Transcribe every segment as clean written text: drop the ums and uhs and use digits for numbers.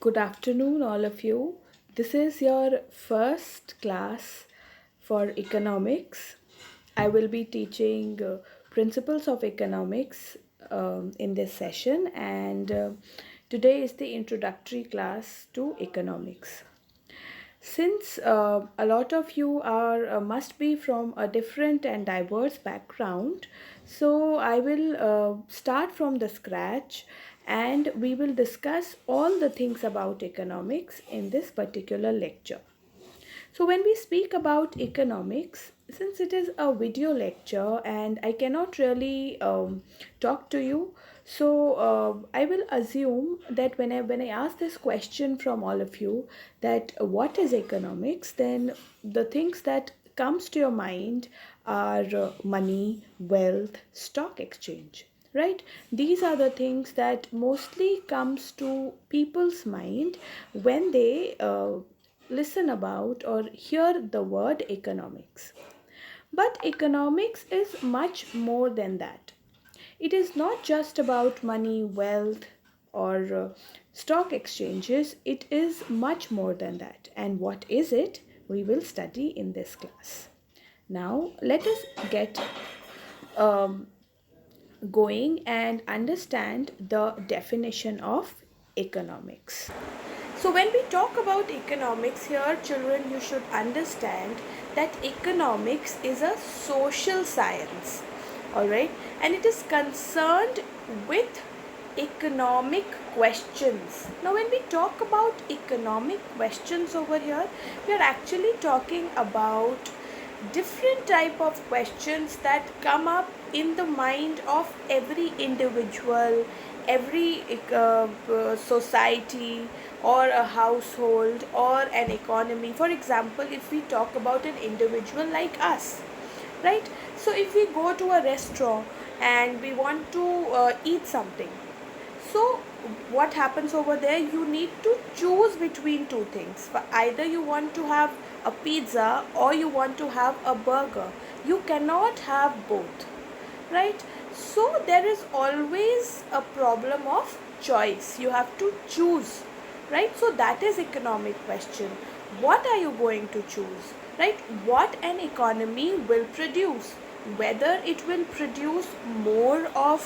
Good afternoon, all of you. This is your first class for economics. I will be teaching principles of economics in this session, and today is the introductory class to economics. Since a lot of you are must be from a different and diverse background, so I will start from the scratch and we will discuss all the things about economics in this particular lecture. So, when we speak about economics, since it is a video lecture and I cannot really talk to you, so I will assume that when I ask this question from all of you, that what is economics, then the things that comes to your mind are money, wealth, stock exchange, right? These are the things that mostly comes to people's mind when they listen about or hear the word economics. But economics is much more than that. It is not just about money, wealth, or stock exchanges. It is much more than that. And what is it? We will study in this class. Now, let us get um, going and understand the definition of economics. So, when we talk about economics here, children, you should understand that economics is a social science, alright, and it is concerned with economic questions. Now, when we talk about economic questions over here, we are actually talking about different type of questions that come up in the mind of every individual, every society or a household or an economy. For example, if we talk about an individual like us, right? So if we go to a restaurant and we want to eat something, so what happens over there, you need to choose between two things. Either you want to have a pizza or you want to have a burger. You cannot have both, right? So there is always a problem of choice. You have to choose, right? So that is economic question. What are you going to choose, right? What an economy will produce, whether it will produce more of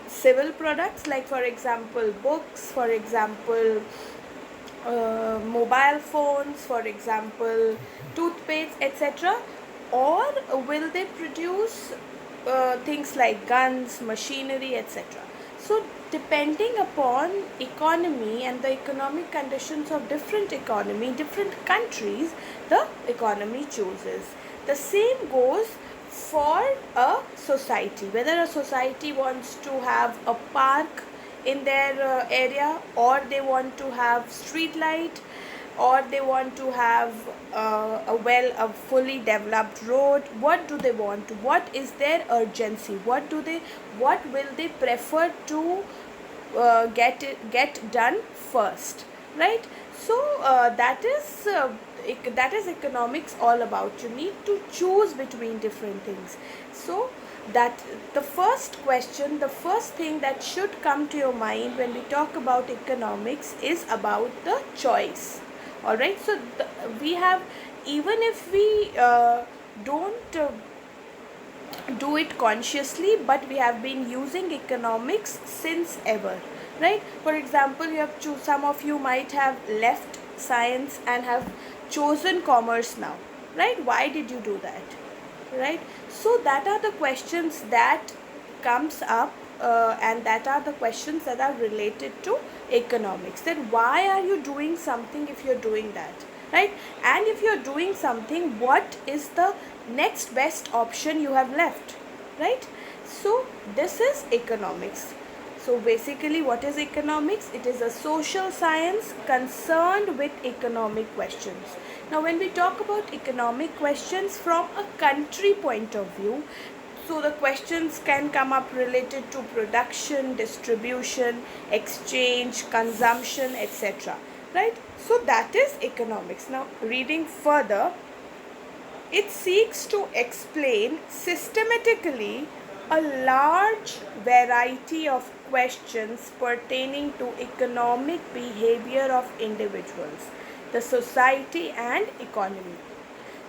civil products, like for example books, for example mobile phones, for example toothpaste, etc., or will they produce things like guns, machinery, etc. So depending upon economy and the economic conditions of different economy, different countries, the economy chooses. The same goes for a society. Whether a society wants to have a park in their area, or they want to have street light, or they want to have a fully developed road. What do they want? What is their urgency? What will they prefer to get done first, right? So that is economics all about. You need to choose between different things. So that the first question, the first thing that should come to your mind when we talk about economics is about the choice. All right, so we have, even if we don't do it consciously, but we have been using economics since ever, right? For example, some of you might have left science and have chosen commerce now, right? Why did you do that, right? So that are the questions that comes up, and that are the questions that are related to economics. Then why are you doing something if you're doing that, right? And if you're doing something, what is the next best option you have left, right? So this is economics. So basically, what is economics? It is a social science concerned with economic questions. Now when we talk about economic questions from a country point of view, so the questions can come up related to production, distribution, exchange, consumption, etc., right? So that is economics. Now reading further, it seeks to explain systematically a large variety of questions pertaining to economic behavior of individuals, the society and economy.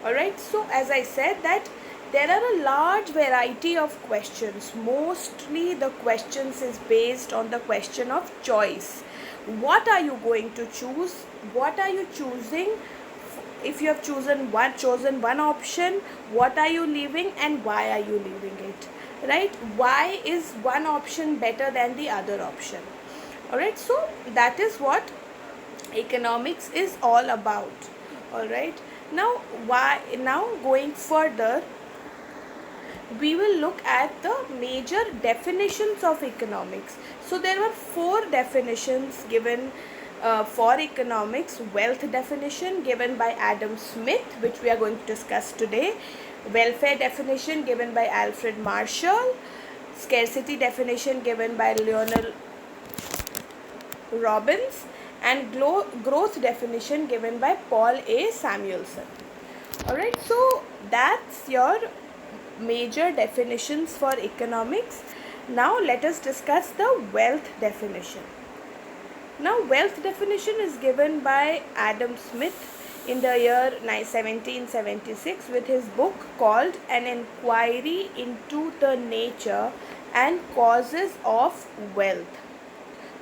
Alright, so as I said that there are a large variety of questions. Mostly the questions is based on the question of choice. What are you going to choose? What are you choosing? If you have chosen one option, what are you leaving and why are you leaving it? Right? Why is one option better than the other option? Alright, so that is what economics is all about. Alright, now going further, we will look at the major definitions of economics. So there were 4 definitions given for economics. Wealth definition given by Adam Smith, which we are going to discuss today. Welfare definition given by Alfred Marshall. Scarcity definition given by Lionel Robbins. And growth definition given by Paul A. Samuelson. Alright, so that's your major definitions for economics. Now let us discuss the wealth definition. Now wealth definition is given by Adam Smith in the year 1776 with his book called An Inquiry into the Nature and Causes of Wealth.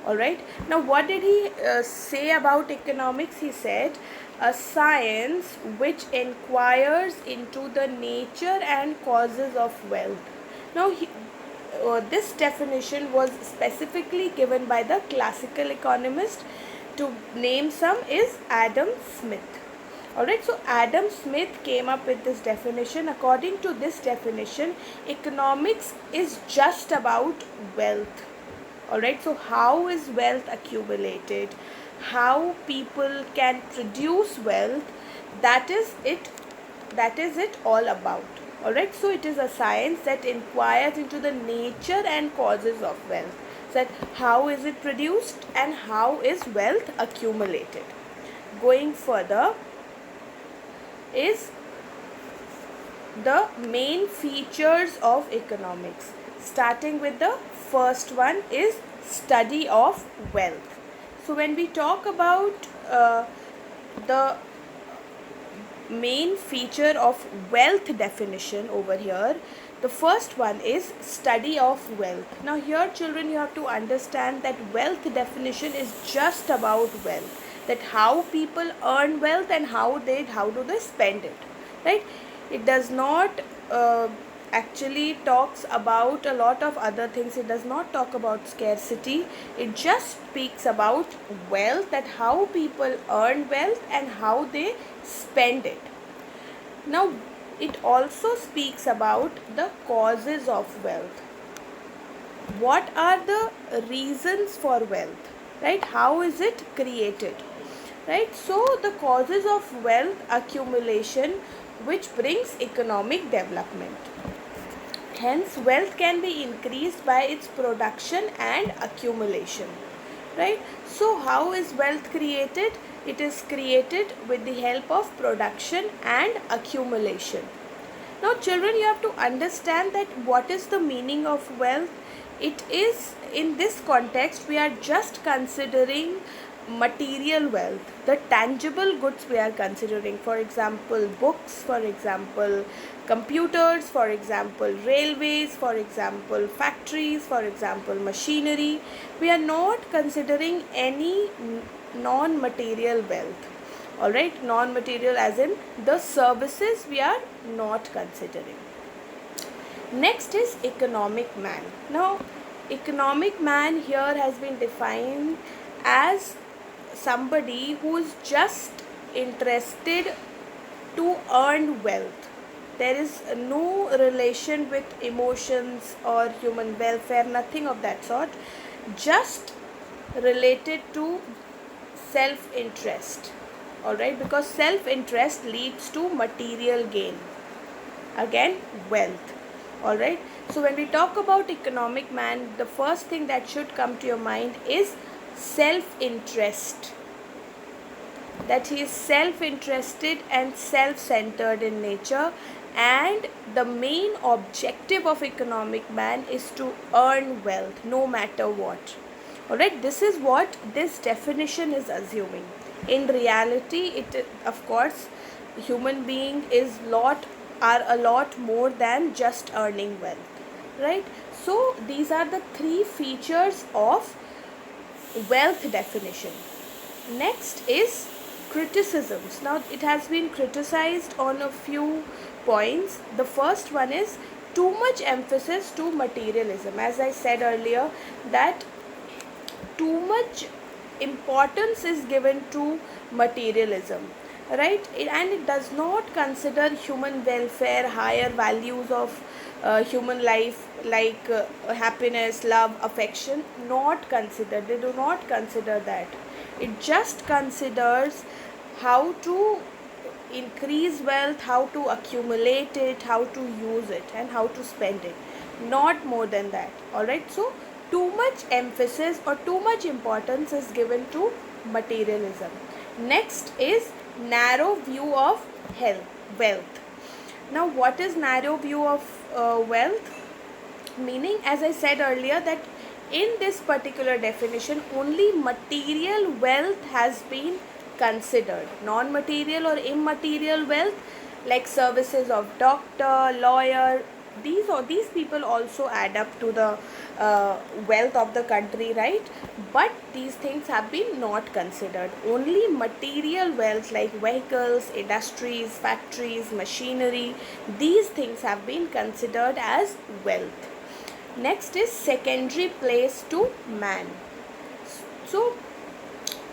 Alright, now what did he say about economics? He said, a science which inquires into the nature and causes of wealth. Now this definition was specifically given by the classical economist. To name some is Adam Smith. Alright, so Adam Smith came up with this definition. According to this definition, economics is just about wealth. Alright, so how is wealth accumulated? How people can produce wealth? That is it all about. Alright, so it is a science that inquires into the nature and causes of wealth. So that how is it produced and how is wealth accumulated? Going further is the main features of economics. Starting with the first one is study of wealth. So when we talk about the main feature of wealth definition over here, the first one is study of wealth. Now here children, you have to understand that wealth definition is just about wealth, that how people earn wealth and how do they spend it, right? It does not actually talks about a lot of other things. It does not talk about scarcity. It just speaks about wealth, that how people earn wealth and how they spend it. Now it also speaks about the causes of wealth. What are the reasons for wealth, right? How is it created, right? So the causes of wealth accumulation, which brings economic development. Hence, wealth can be increased by its production and accumulation, right? So, how is wealth created? It is created with the help of production and accumulation. Now, children, you have to understand that what is the meaning of wealth. It is, in this context, we are just considering material wealth, the tangible goods we are considering. For example, books, for example, computers, for example, railways, for example, factories, for example, machinery. We are not considering any non-material wealth. Alright, non-material as in the services we are not considering. Next is economic man. Now, economic man here has been defined as somebody who is just interested to earn wealth. There is no relation with emotions or human welfare, nothing of that sort. Just related to self-interest. Alright, because self-interest leads to material gain. Again, wealth. Alright, so when we talk about economic man, the first thing that should come to your mind is self-interest. That he is self-interested and self-centered in nature, and the main objective of economic man is to earn wealth no matter what. Alright, this is what this definition is assuming. In reality, it, of course, human being are a lot more than just earning wealth, right? So these are the three features of wealth definition. Next is criticisms. Now it has been criticized on a few points. The first one is too much emphasis to materialism. As I said earlier, that too much importance is given to materialism, right? And it does not consider human welfare, higher values of human life, like happiness, love, affection, not considered. They do not consider that. It just considers how to increase wealth, how to accumulate it, how to use it, and how to spend it. Not more than that. Alright, so too much emphasis or too much importance is given to materialism. Next is narrow view of wealth. Now, what is narrow view of wealth? Meaning, as I said earlier, that in this particular definition, only material wealth has been considered. Non-material or immaterial wealth, like services of doctor, lawyer, these people also add up to the wealth of the country, right? But these things have been not considered. Only material wealth like vehicles, industries, factories, machinery, these things have been considered as wealth. Next is secondary place to man. So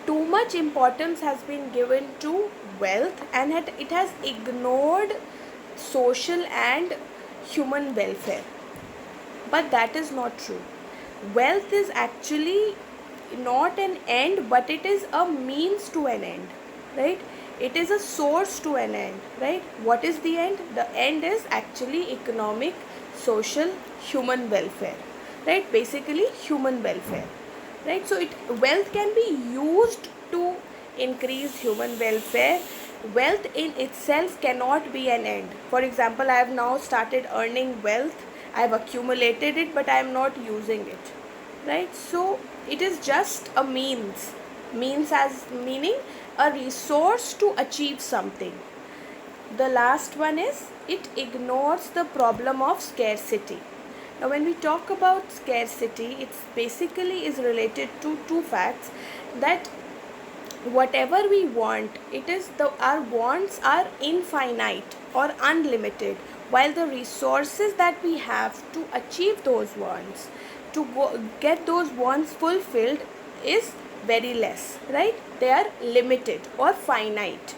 too much importance has been given to wealth, and it has ignored social and human welfare. But that is not true. Wealth is actually not an end, but it is a means to an end, right? It is a source to an end, right? What is the end? The end is actually economic, social, human welfare, right? Basically human welfare, right? So wealth can be used to increase human welfare. Wealth in itself cannot be an end. For example, I have now started earning wealth, I have accumulated it, but I am not using it, right? So it is just a means as meaning a resource to achieve something. The last one is it ignores the problem of scarcity. Now when we talk about scarcity, it's basically is related to two facts, that whatever we want, our wants are infinite or unlimited, while the resources that we have to achieve those wants, get those wants fulfilled, is very less, right? They are limited or finite.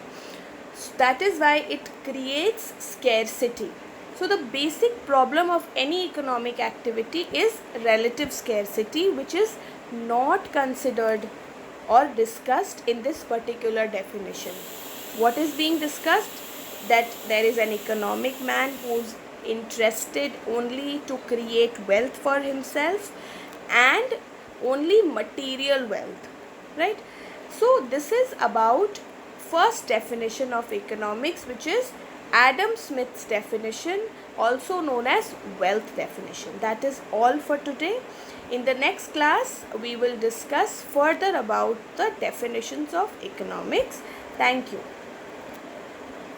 So that is why it creates scarcity. So the basic problem of any economic activity is relative scarcity, which is not considered or discussed in this particular definition. What is being discussed? That there is an economic man who's interested only to create wealth for himself and only material wealth, right? So this is about first definition of economics, which is Adam Smith's definition, also known as wealth definition. That is all for today. In the next class, we will discuss further about the definitions of economics. Thank you.